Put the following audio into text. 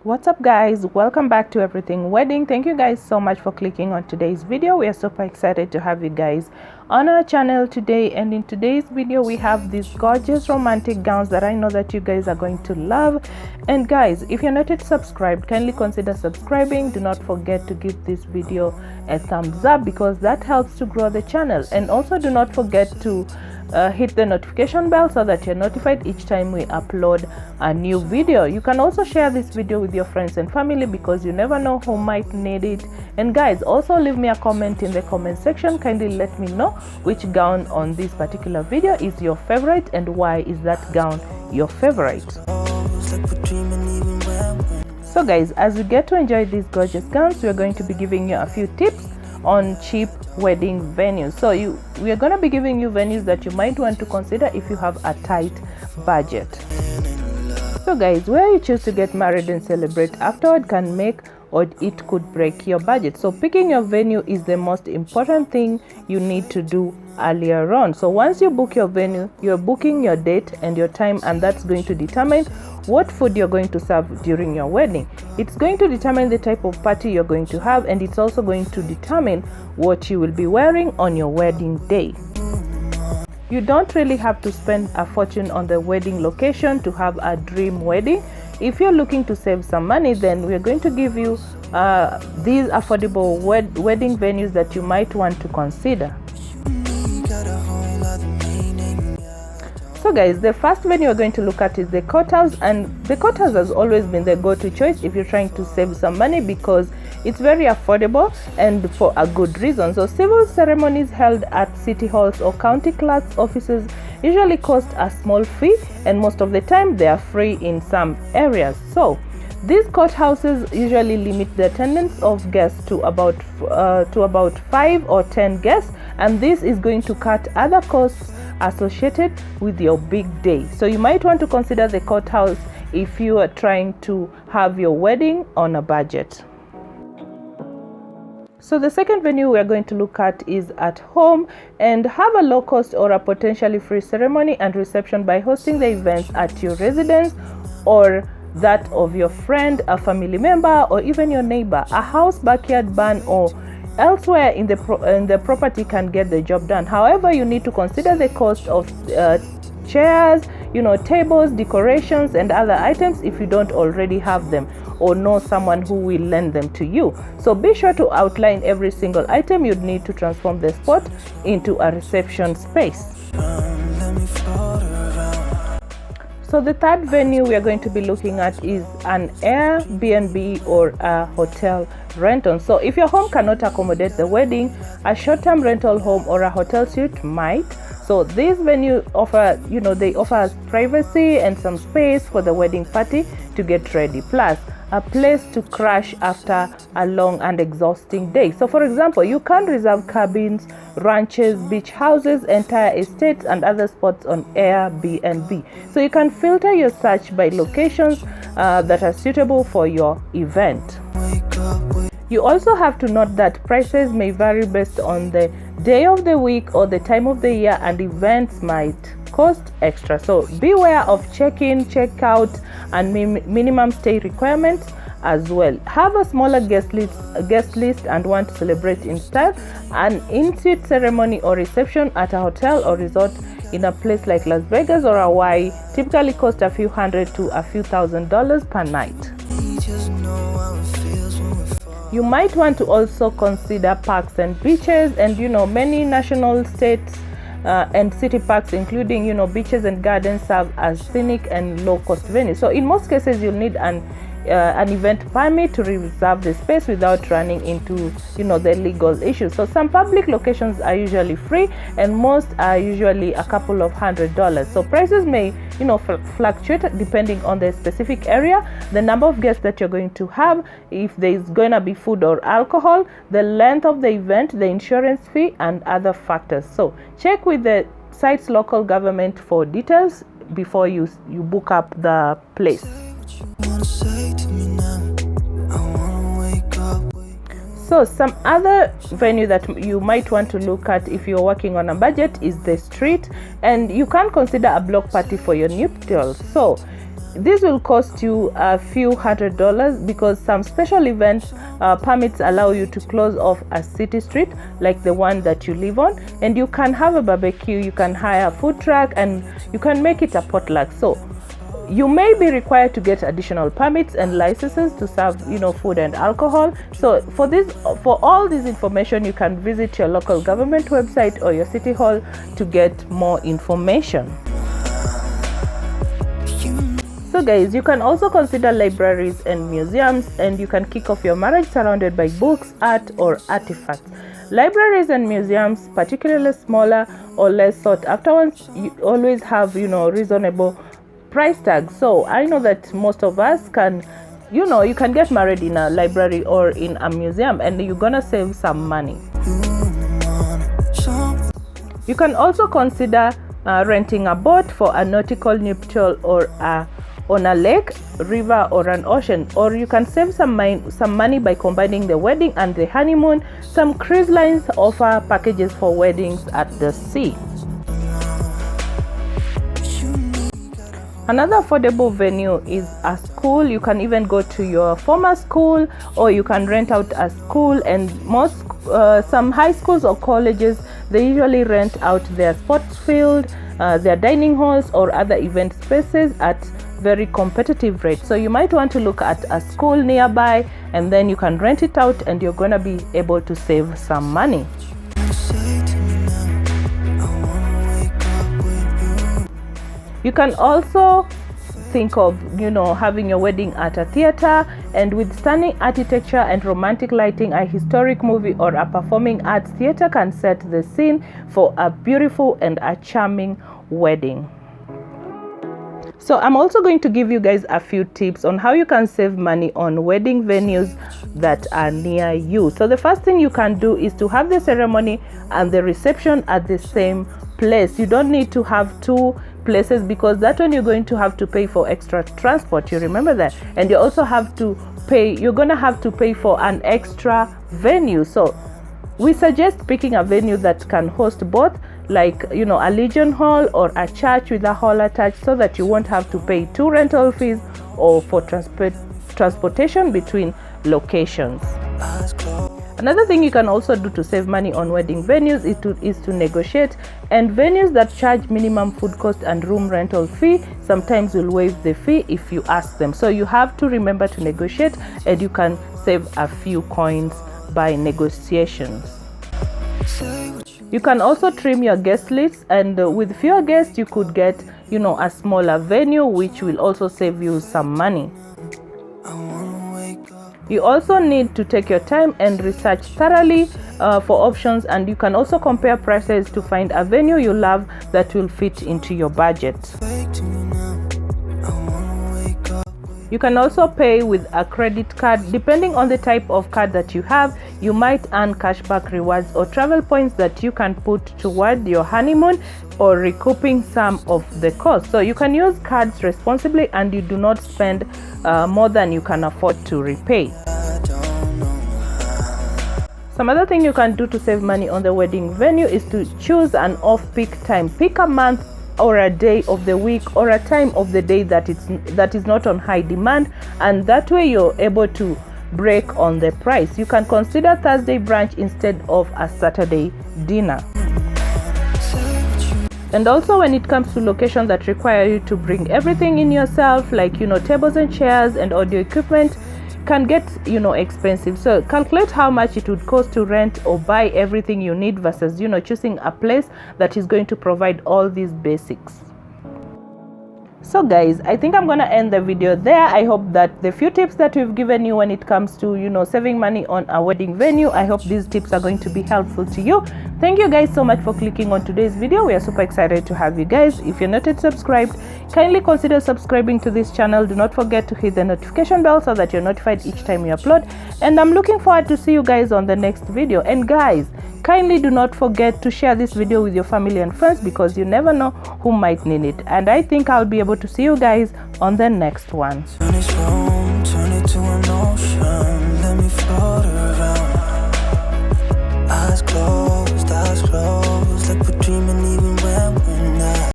What's up guys, welcome back to Everything Wedding. Thank you guys so much for clicking on today's video. We are super excited to have you guys on our channel today, and in today's video we have these gorgeous romantic gowns that I know that you guys are going to love. And guys, if you're not yet subscribed, kindly consider subscribing. Do not forget to give this video a thumbs up because that helps to grow the channel, and also do not forget to hit the notification bell so that you're notified each time we upload a new video. You can also share this video with your friends and family because you never know who might need it. And guys, also leave me a comment in the comment section. Kindly let me know which gown on this particular video is your favorite and why is that gown your favorite. So guys, as we get to enjoy these gorgeous gowns, we're going to be giving you a few tips on cheap wedding venues. So we are going to be giving you venues that you might want to consider if you have a tight budget. So guys, where you choose to get married and celebrate afterward can make or it could break your budget. So picking your venue is the most important thing you need to do earlier on. So once you book your venue, you're booking your date and your time, and that's going to determine what food you're going to serve during your wedding. It's going to determine the type of party you're going to have, and it's also going to determine what you will be wearing on your wedding day. You don't really have to spend a fortune on the wedding location to have a dream wedding. If you're looking to save some money, then we're going to give you these affordable wedding venues that you might want to consider. So guys, the first venue we're going to look at is the courthouse, and the courthouse has always been the go-to choice if you're trying to save some money because it's very affordable and for a good reason. So civil ceremonies held at city halls or county clerk's offices usually cost a small fee, and most of the time they are free in some areas. So these courthouses usually limit the attendance of guests to about 5 or 10 guests, and this is going to cut other costs associated with your big day. So you might want to consider the courthouse if you are trying to have your wedding on a budget. So the second venue we are going to look at is at home, and have a low cost or a potentially free ceremony and reception by hosting the events at your residence or that of your friend, a family member, or even your neighbor. A house, backyard, barn, or elsewhere in the property can get the job done. However, you need to consider the cost of chairs, tables, decorations, and other items if you don't already have them or know someone who will lend them to you. So be sure to outline every single item you'd need to transform the spot into a reception space. So the third venue we are going to be looking at is an Airbnb or a hotel rental. So if your home cannot accommodate the wedding, a short-term rental home or a hotel suite might. So these venues offer, they offer privacy and some space for the wedding party to get ready, plus a place to crash after a long and exhausting day. So for example, you can reserve cabins, ranches, beach houses, entire estates, and other spots on Airbnb. So you can filter your search by locations that are suitable for your event. You also have to note that prices may vary based on the day of the week or the time of the year, and events might cost extra. So beware of check-in, check-out, and minimum stay requirements as well. Have a smaller guest list and want to celebrate in style. An in-suite ceremony or reception at a hotel or resort in a place like Las Vegas or Hawaii typically cost a few $100 to a few $1,000s per night. You might want to also consider parks and beaches, and many national, states and city parks, including beaches and gardens, serve as scenic and low-cost venues. So in most cases you'll need an event permit to reserve the space without running into the legal issues. So some public locations are usually free, and most are usually a couple of $100s. So prices may fluctuate depending on the specific area, the number of guests that you're going to have, if there's going to be food or alcohol, the length of the event, the insurance fee, and other factors. So check with the site's local government for details before you book up the place. So some other venue that you might want to look at if you're working on a budget is the street, and you can consider a block party for your nuptials. So this will cost you a few $100s, because some special events permits allow you to close off a city street like the one that you live on, and you can have a barbecue, you can hire a food truck, and you can make it a potluck. So you may be required to get additional permits and licenses to serve, food and alcohol. So for all this information, you can visit your local government website or your city hall to get more information. So guys, you can also consider libraries and museums, and you can kick off your marriage surrounded by books, art, or artifacts. Libraries and museums, particularly smaller or less sought after ones, you always have reasonable price tag. So I know that most of us can, you can get married in a library or in a museum, and you're gonna save some money. You can also consider renting a boat for a nautical nuptial or on a lake, river, or an ocean. Or you can save some money by combining the wedding and the honeymoon. Some cruise lines offer packages for weddings at the sea. Another affordable venue is a school. You can even go to your former school, or you can rent out a school. And some high schools or colleges, they usually rent out their sports field, their dining halls, or other event spaces at very competitive rates. So you might want to look at a school nearby, and then you can rent it out, and you're going to be able to save some money. You can also think of having your wedding at a theater, and with stunning architecture and romantic lighting, a historic movie or a performing arts theater can set the scene for a beautiful and a charming wedding. So I'm also going to give you guys a few tips on how you can save money on wedding venues that are near you. So the first thing you can do is to have the ceremony and the reception at the same place. You don't need to have two places, because that one you're going to have to pay for extra transport. You remember that? And you also have to pay, you're going to have to pay for an extra venue. So we suggest picking a venue that can host both, like a Legion Hall or a church with a hall attached, so that you won't have to pay two rental fees or for transportation between locations. Another thing you can also do to save money on wedding venues is to negotiate, and venues that charge minimum food cost and room rental fee sometimes will waive the fee if you ask them. So you have to remember to negotiate, and you can save a few coins by negotiations. You can also trim your guest list, and with fewer guests you could get a smaller venue, which will also save you some money. You also need to take your time and research thoroughly for options, and you can also compare prices to find a venue you love that will fit into your budget. You can also pay with a credit card. Depending on the type of card that you have, you might earn cashback rewards or travel points that you can put toward your honeymoon or recouping some of the cost. So you can use cards responsibly, and you do not spend more than you can afford to repay. Some other thing you can do to save money on the wedding venue is to choose an off-peak time. Pick a month or a day of the week or a time of the day that is not on high demand, and that way you're able to break on the price. You can consider Thursday brunch instead of a Saturday dinner. And also, when it comes to locations that require you to bring everything in yourself, like tables and chairs and audio equipment, can get expensive. So calculate how much it would cost to rent or buy everything you need versus choosing a place that is going to provide all these basics. So guys, I think I'm gonna end the video there. I hope that the few tips that we've given you when it comes to saving money on a wedding venue, I hope these tips are going to be helpful to you. Thank you guys so much for clicking on today's video. We are super excited to have you guys. If you're not yet subscribed, kindly consider subscribing to this channel. Do not forget to hit the notification bell so that you're notified each time we upload, and I'm looking forward to see you guys on the next video. And guys, kindly do not forget to share this video with your family and friends, because you never know who might need it. And I think I'll be able to see you guys on the next one. Turn this room, turn it to an ocean, let me float around. Eyes closed, like we're dreaming